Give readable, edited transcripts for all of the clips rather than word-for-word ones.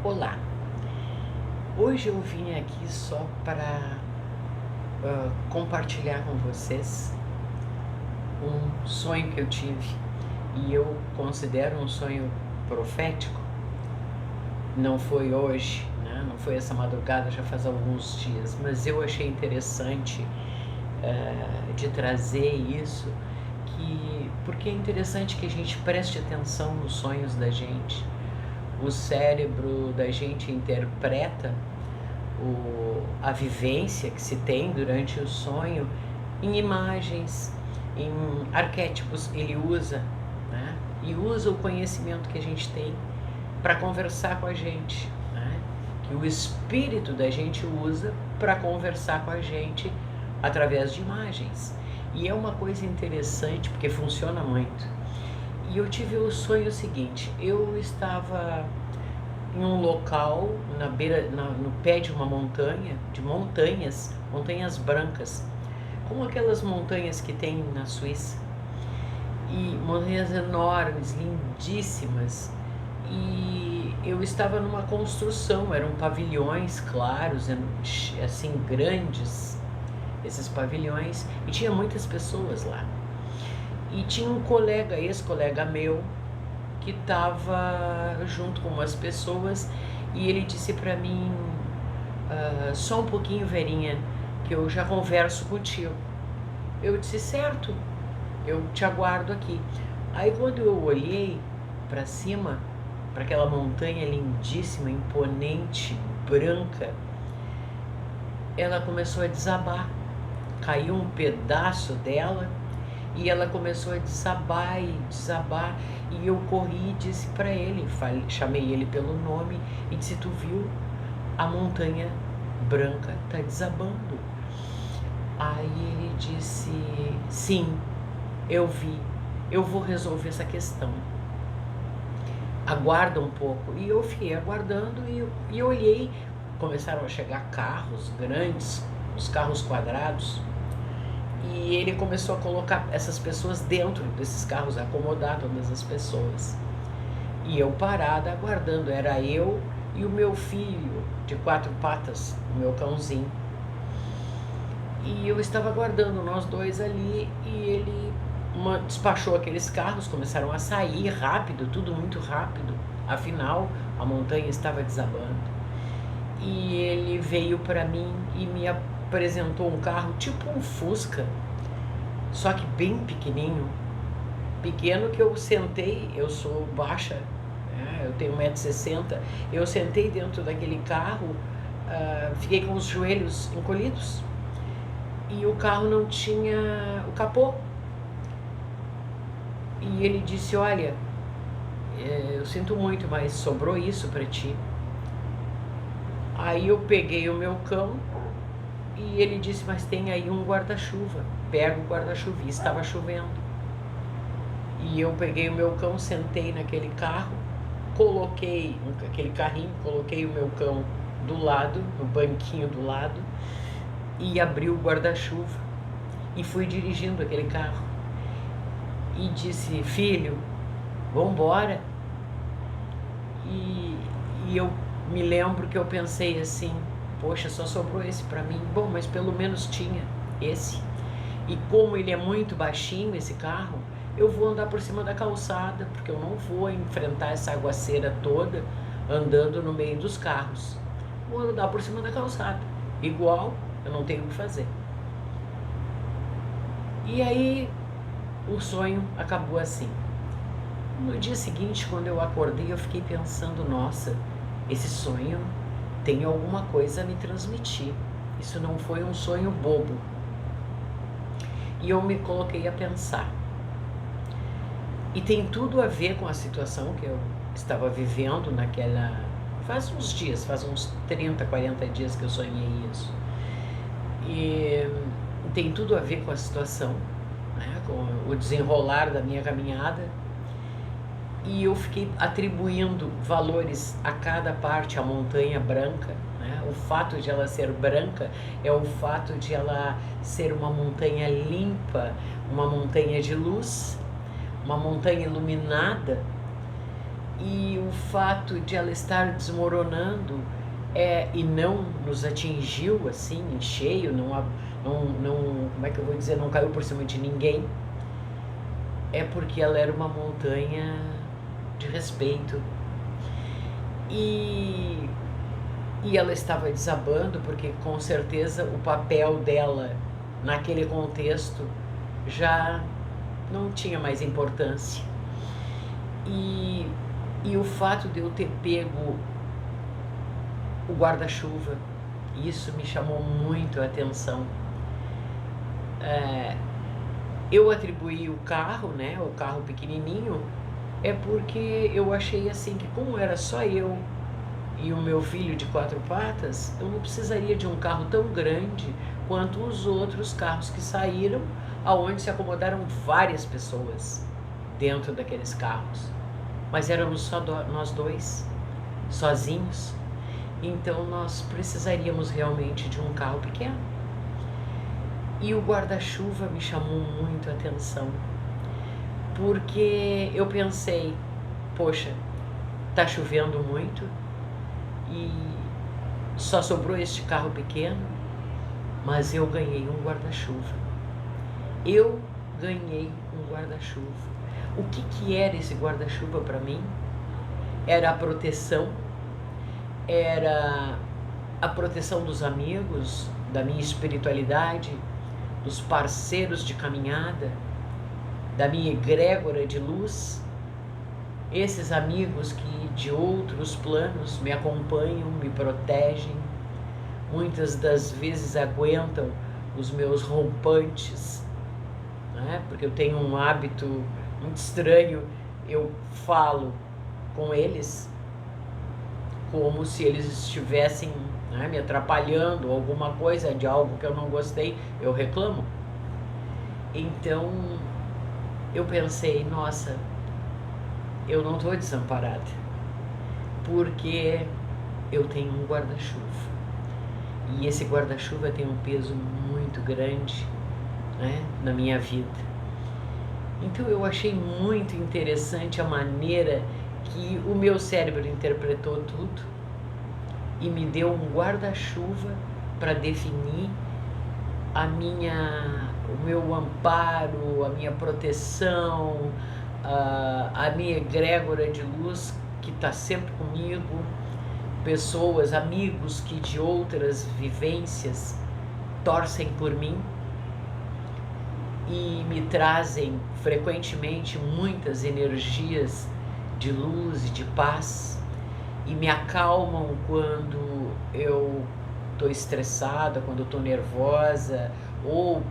Olá, hoje eu vim aqui só para compartilhar com vocês um sonho que eu tive e eu considero um sonho profético. Não foi hoje, né? Não foi essa madrugada, já faz alguns dias, mas eu achei interessante de trazer isso, porque é interessante que a gente preste atenção nos sonhos da gente. O cérebro da gente interpreta a vivência que se tem durante o sonho em imagens, em arquétipos. Ele usa, né? E usa o conhecimento que a gente tem para conversar com a gente, né? Que o espírito da gente usa para conversar com a gente através de imagens. E é uma coisa interessante porque funciona muito. E eu tive o sonho seguinte: eu estava em um local na beira, no pé de uma montanha, de montanhas brancas, como aquelas montanhas que tem na Suíça, e montanhas enormes, lindíssimas. E eu estava numa construção, eram pavilhões claros, assim, grandes, esses pavilhões, e tinha muitas pessoas lá. E tinha um colega, ex-colega meu, que estava junto com umas pessoas, e ele disse para mim: só um pouquinho, Verinha, que eu já converso contigo. Eu disse: certo, eu te aguardo aqui. Aí quando eu olhei para cima, para aquela montanha lindíssima, imponente, branca, ela começou a desabar. Caiu um pedaço dela e ela começou a desabar e desabar. E eu corri e disse para ele, chamei ele pelo nome e disse: tu viu? A montanha branca está desabando. Aí ele disse: sim, eu vi, eu vou resolver essa questão. Aguarda um pouco. E eu fiquei aguardando e olhei, começaram a chegar carros grandes, os carros quadrados, e ele começou a colocar essas pessoas dentro desses carros, acomodar todas as pessoas. E eu parada aguardando, era eu e o meu filho de 4 patas, o meu cãozinho. E eu estava aguardando, nós dois ali, e ele despachou aqueles carros, começaram a sair rápido, tudo muito rápido, afinal a montanha estava desabando. E ele veio para mim e me apresentou um carro tipo um Fusca, só que bem pequenininho, pequeno, que eu sentei, eu sou baixa, né? Eu tenho 1,60 m, eu sentei dentro daquele carro, fiquei com os joelhos encolhidos, e o carro não tinha o capô. E ele disse: olha, eu sinto muito, mas sobrou isso para ti. Aí eu peguei o meu cão e ele disse: mas tem aí um guarda-chuva, pega o guarda-chuva. E estava chovendo. E eu peguei o meu cão, sentei naquele carro, coloquei aquele carrinho, coloquei o meu cão do lado, no banquinho do lado, e abri o guarda-chuva e fui dirigindo aquele carro. E disse: filho, vambora. E eu me lembro que eu pensei assim: poxa, só sobrou esse para mim. Bom, mas pelo menos tinha esse. E como ele é muito baixinho, esse carro, eu vou andar por cima da calçada, porque eu não vou enfrentar essa aguaceira toda andando no meio dos carros. Vou andar por cima da calçada, igual, eu não tenho o que fazer. E aí o sonho acabou assim. No dia seguinte, quando eu acordei, eu fiquei pensando: nossa, esse sonho tem alguma coisa a me transmitir. Isso não foi um sonho bobo. E eu me coloquei a pensar. E tem tudo a ver com a situação que eu estava vivendo naquela... faz uns dias, faz uns 30, 40 dias que eu sonhei isso. E tem tudo a ver com a situação, né, com o desenrolar da minha caminhada. E eu fiquei atribuindo valores a cada parte, a montanha branca, né? O fato de ela ser branca é o fato de ela ser uma montanha limpa, uma montanha de luz, uma montanha iluminada, E o fato de ela estar desmoronando e não nos atingiu assim em cheio, não, como é que eu vou dizer, não caiu por cima de ninguém, é porque ela era uma montanha de respeito. E ela estava desabando porque com certeza o papel dela naquele contexto já não tinha mais importância. E o fato de eu ter pego o guarda-chuva, isso me chamou muito a atenção. Eu atribuí o carro, né, o carro pequenininho, porque eu achei assim que como era só eu e o meu filho de 4 patas, eu não precisaria de um carro tão grande quanto os outros carros que saíram, aonde se acomodaram várias pessoas dentro daqueles carros. Mas éramos só nós dois, sozinhos. Então nós precisaríamos realmente de um carro pequeno. E o guarda-chuva me chamou muito a atenção, porque eu pensei, poxa, tá chovendo muito e só sobrou este carro pequeno, mas eu ganhei um guarda-chuva. Eu ganhei um guarda-chuva. O que era esse guarda-chuva para mim? Era a proteção, era a proteção dos amigos, da minha espiritualidade, dos parceiros de caminhada, da minha egrégora de luz, esses amigos que de outros planos me acompanham, me protegem, muitas das vezes aguentam os meus rompantes, né? Porque eu tenho um hábito muito estranho, eu falo com eles como se eles estivessem, né, me atrapalhando, alguma coisa de algo que eu não gostei, eu reclamo. Então eu pensei, nossa, eu não estou desamparada, porque eu tenho um guarda-chuva. E esse guarda-chuva tem um peso muito grande, né, na minha vida. Então eu achei muito interessante a maneira que o meu cérebro interpretou tudo e me deu um guarda-chuva para definir o meu amparo, a minha proteção, a minha egrégora de luz que está sempre comigo, pessoas, amigos que de outras vivências torcem por mim e me trazem frequentemente muitas energias de luz e de paz e me acalmam quando eu estou estressada, quando eu estou nervosa ou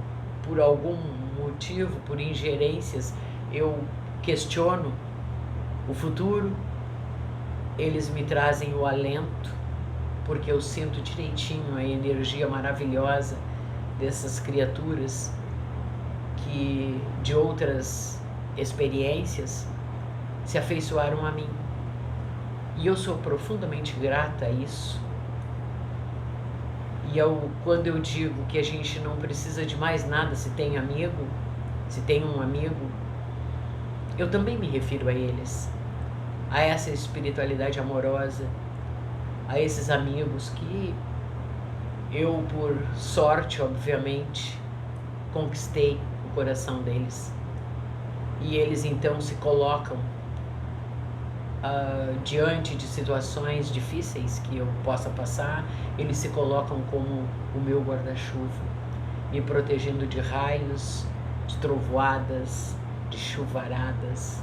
por algum motivo, por ingerências, eu questiono o futuro. Eles me trazem o alento, porque eu sinto direitinho a energia maravilhosa dessas criaturas que de outras experiências se afeiçoaram a mim. E eu sou profundamente grata a isso. E quando eu digo que a gente não precisa de mais nada se tem amigo, se tem um amigo, eu também me refiro a eles, a essa espiritualidade amorosa, a esses amigos que eu, por sorte, obviamente, conquistei o coração deles. E eles então se colocam diante de situações difíceis que eu possa passar, eles se colocam como o meu guarda-chuva, me protegendo de raios, de trovoadas, de chuvaradas,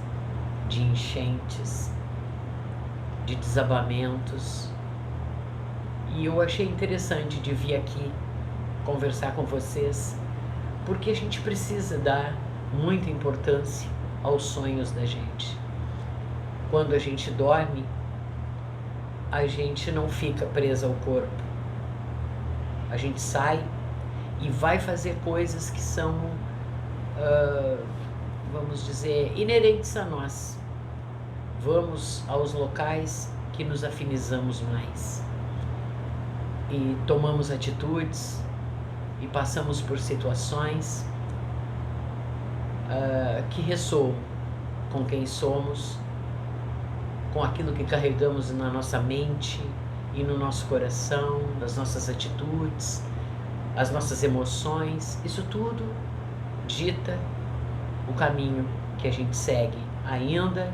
de enchentes, de desabamentos. E eu achei interessante de vir aqui conversar com vocês, porque a gente precisa dar muita importância aos sonhos da gente. Quando a gente dorme, a gente não fica presa ao corpo. A gente sai e vai fazer coisas que são, vamos dizer, inerentes a nós. Vamos aos locais que nos afinizamos mais. E tomamos atitudes e passamos por situações que ressoam com quem somos, com aquilo que carregamos na nossa mente e no nosso coração, nas nossas atitudes, as nossas emoções. Isso tudo dita o caminho que a gente segue, ainda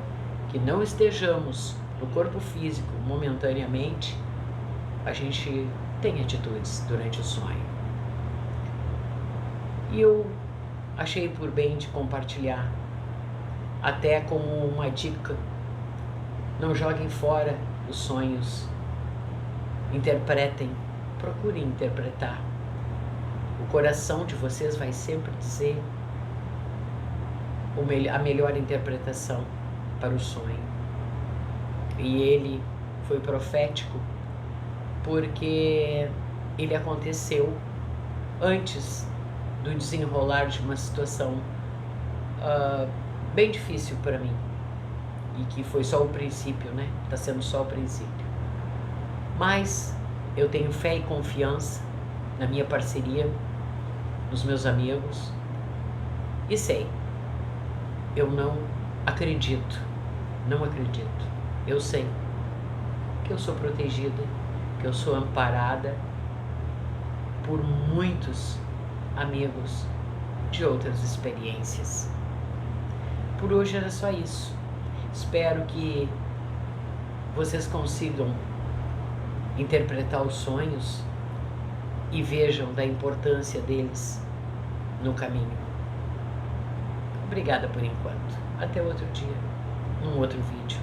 que não estejamos no corpo físico momentaneamente, a gente tem atitudes durante o sonho. E eu achei por bem de compartilhar, até como uma dica: não joguem fora os sonhos, interpretem, procurem interpretar. O coração de vocês vai sempre dizer a melhor interpretação para o sonho. E ele foi profético porque ele aconteceu antes do desenrolar de uma situação bem difícil para mim, e que foi só o princípio, né? Está sendo só o princípio. Mas eu tenho fé e confiança na minha parceria, nos meus amigos, e sei, eu não acredito, eu sei que eu sou protegida, que eu sou amparada por muitos amigos de outras experiências. Por hoje era só isso. Espero que vocês consigam interpretar os sonhos e vejam da importância deles no caminho. Obrigada por enquanto. Até outro dia, num outro vídeo.